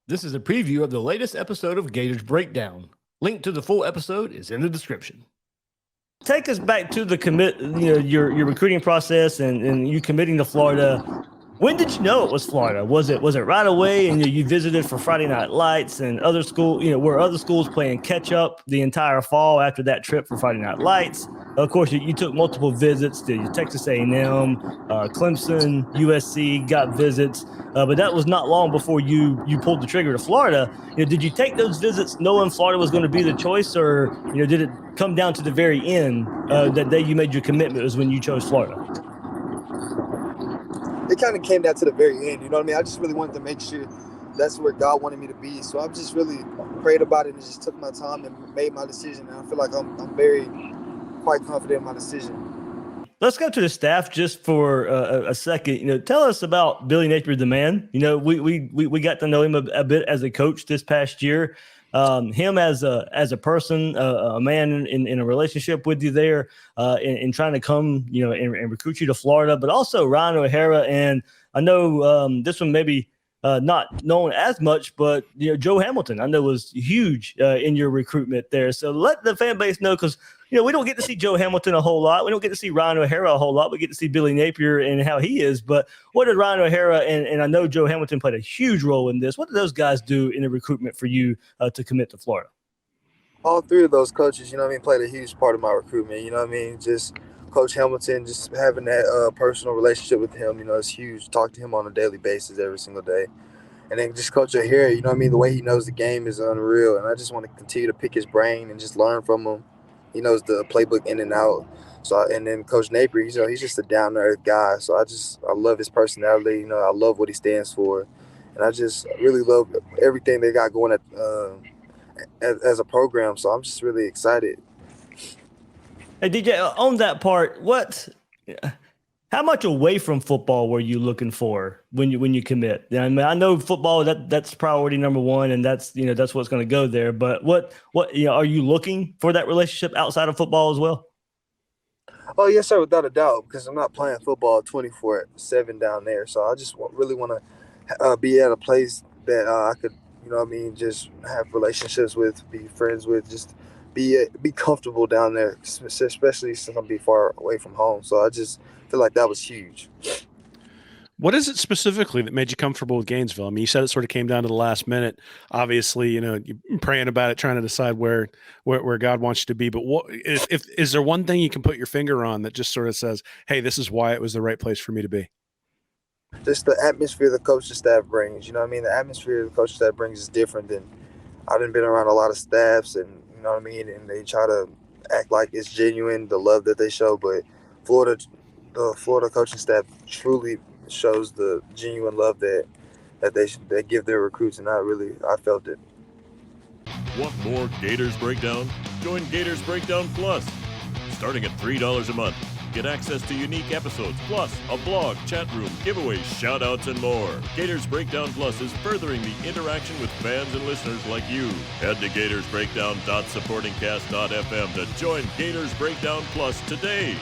This is a preview of the latest episode of Gators Breakdown. Link to the full episode is in the description. Take us back to the your recruiting process and you committing to Florida. When did you know it was Florida? Was it right away and you visited for Friday Night Lights and other school, were other schools playing catch up the entire fall after that trip for Friday Night Lights? Of course, you took multiple visits to Texas A&M, Clemson, USC, got visits, but that was not long before you pulled the trigger to Florida. Did you take those visits knowing Florida was going to be the choice, or did it come down to the very end that day you made your commitment was when you chose Florida? It kind of came down to the very end, you know what I mean? I just really wanted to make sure that's where God wanted me to be. So I just really prayed about it and just took my time and made my decision. And I feel like I'm very quite confident in my decision. Let's go to the staff just for a second. Tell us about Billy Napier, the man. We got to know him a bit as a coach this past year. Him as a person, a man in a relationship with you there, in trying to come, and recruit you to Florida, but also Ryan O'Hara. And I know this one maybe not known as much, but Joe Hamilton, I know, was huge in your recruitment there. So let the fan base know, because we don't get to see Joe Hamilton a whole lot. We don't get to see Ryan O'Hara a whole lot. We get to see Billy Napier and how he is. But what did Ryan O'Hara and I know Joe Hamilton played a huge role in this. What did those guys do in the recruitment for you to commit to Florida? All three of those coaches, played a huge part of my recruitment. Just Coach Hamilton, just having that personal relationship with him, it's huge. Talk to him on a daily basis every single day. And then just Coach O'Hara, the way he knows the game is unreal. And I just want to continue to pick his brain and just learn from him. He knows the playbook in and out. And then Coach Napier, he's just a down-to-earth guy. So I love his personality. I love what he stands for. And I just really love everything they got going as a program. So I'm just really excited. Hey, DJ, on that part, how much away from football were you looking for when you commit? I mean, I know football, that's priority number one, and that's what's going to go there. But what are you looking for that relationship outside of football as well? Oh, yes, sir, without a doubt, because I'm not playing football 24/7 down there. So I just really want to be at a place that I could, just have relationships with, be friends with, just be comfortable down there, especially since I'm far away from home. So I just feel like that was huge. What is it specifically that made you comfortable with Gainesville? I mean, you said it sort of came down to the last minute. Obviously, you're praying about it, trying to decide where God wants you to be. But is there one thing you can put your finger on that just sort of says, hey, this is why it was the right place for me to be? Just the atmosphere the coaching staff brings. The atmosphere the coaching staff brings is different than I've been around a lot of staffs, and and they try to act like it's genuine, the love that they show. But the Florida coaching staff truly shows the genuine love that they give their recruits, and I felt it. Want more Gators Breakdown? Join Gators Breakdown Plus. Starting at $3 a month, get access to unique episodes, plus a blog, chat room, giveaways, shout-outs, and more. Gators Breakdown Plus is furthering the interaction with fans and listeners like you. Head to gatorsbreakdown.supportingcast.fm to join Gators Breakdown Plus today.